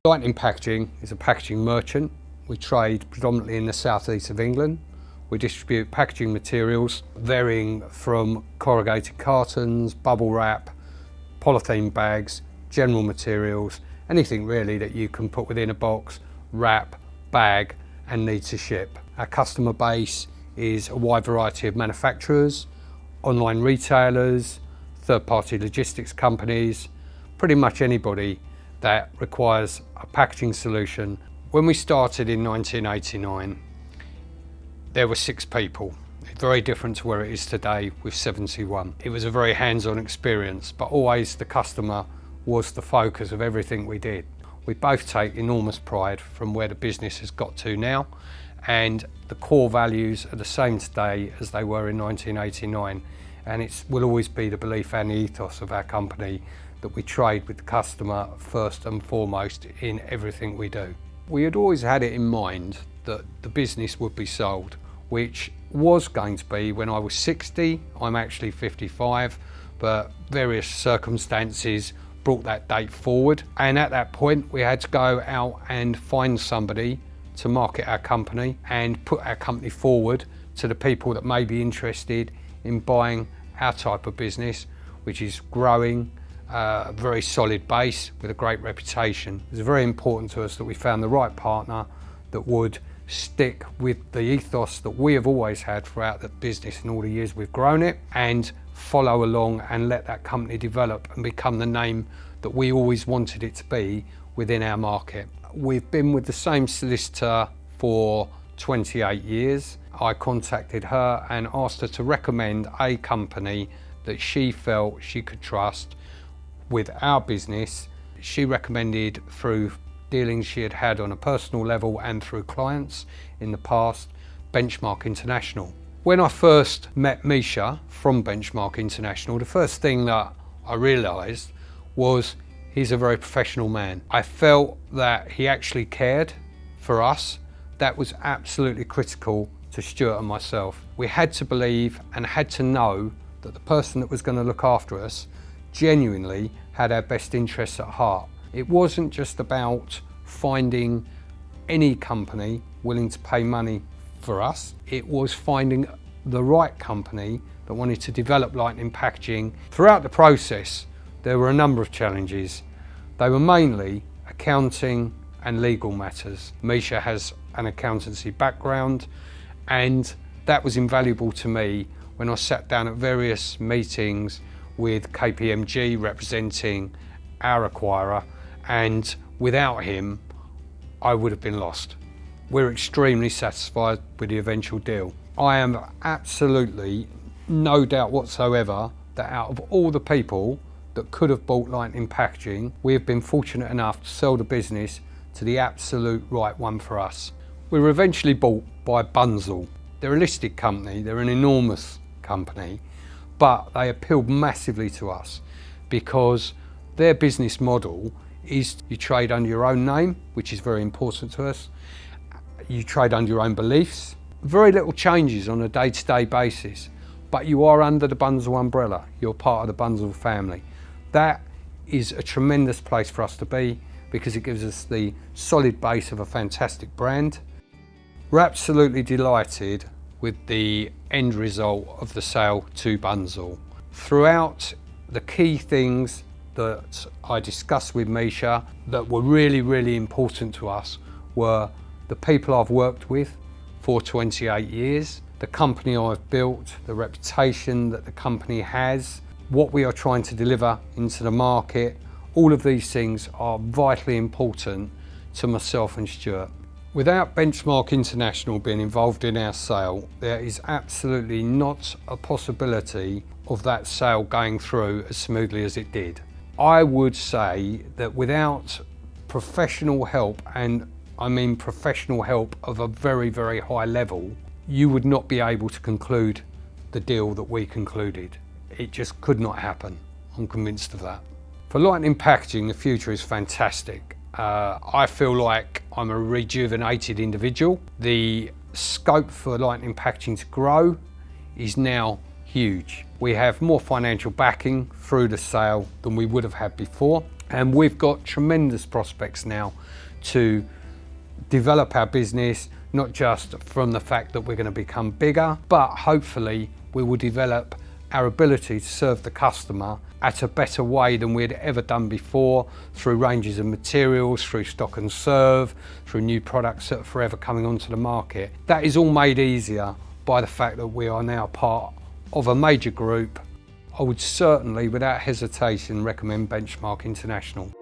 Lightning Packaging is a packaging merchant. We trade predominantly in the southeast of England. We distribute packaging materials varying from corrugated cartons, bubble wrap, polythene bags, general materials, anything really that you can put within a box, wrap, bag and need to ship. Our customer base is a wide variety of manufacturers, online retailers, third-party logistics companies, pretty much anybody that requires a packaging solution. When we started in 1989, there were 6 people, very different to where it is today with 71. It was a very hands-on experience, but always the customer was the focus of everything we did. We both take enormous pride from where the business has got to now, and the core values are the same today as they were in 1989, and it will always be the belief and the ethos of our company that we trade with the customer first and foremost in everything we do. We had always had it in mind that the business would be sold, which was going to be when I was 60. I'm actually 55, but various circumstances brought that date forward. And at that point, we had to go out and find somebody to market our company and put our company forward to the people that may be interested in buying our type of business, which is growing, a very solid base with a great reputation. It was very important to us that we found the right partner that would stick with the ethos that we have always had throughout the business in all the years we've grown it, and follow along and let that company develop and become the name that we always wanted it to be within our market. We've been with the same solicitor for 28 years. I contacted her and asked her to recommend a company that she felt she could trust with our business. She recommended, through dealings she had had on a personal level and through clients in the past, Benchmark International. When I first met Misha from Benchmark International, the first thing that I realised was he's a very professional man. I felt that he actually cared for us. That was absolutely critical to Stuart and myself. We had to believe and had to know that the person that was going to look after us genuinely had our best interests at heart. It wasn't just about finding any company willing to pay money for us. It was finding the right company that wanted to develop Lightning Packaging. Throughout the process, there were a number of challenges. They were mainly accounting and legal matters. Misha has an accountancy background, and that was invaluable to me when I sat down at various meetings with KPMG representing our acquirer, and without him I would have been lost. We're extremely satisfied with the eventual deal. I am absolutely no doubt whatsoever that out of all the people that could have bought Lightning Packaging, we have been fortunate enough to sell the business to the absolute right one for us. We were eventually bought by Bunzl. They're a listed company, they're an enormous company, but they appealed massively to us because their business model is you trade under your own name, which is very important to us. You trade under your own beliefs. Very little changes on a day-to-day basis, but you are under the Bunzl umbrella. You're part of the Bunzl family. That is a tremendous place for us to be because it gives us the solid base of a fantastic brand. We're absolutely delighted with the end result of the sale to Bunzl. Throughout, the key things that I discussed with Misha that were really, really important to us were the people I've worked with for 28 years, the company I've built, the reputation that the company has, what we are trying to deliver into the market. All of these things are vitally important to myself and Stuart. Without Benchmark International being involved in our sale, there is absolutely not a possibility of that sale going through as smoothly as it did. I would say that without professional help, and I mean professional help of a very, very high level, you would not be able to conclude the deal that we concluded. It just could not happen. I'm convinced of that. For Lightning Packaging, the future is fantastic. I feel like I'm a rejuvenated individual. The scope for Lightning Packaging to grow is now huge. We have more financial backing through the sale than we would have had before, and we've got tremendous prospects now to develop our business, not just from the fact that we're going to become bigger, but hopefully we will develop our ability to serve the customer at a better way than we'd ever done before, through ranges of materials, through stock and serve, through new products that are forever coming onto the market. That is all made easier by the fact that we are now part of a major group. I would certainly, without hesitation, recommend Benchmark International.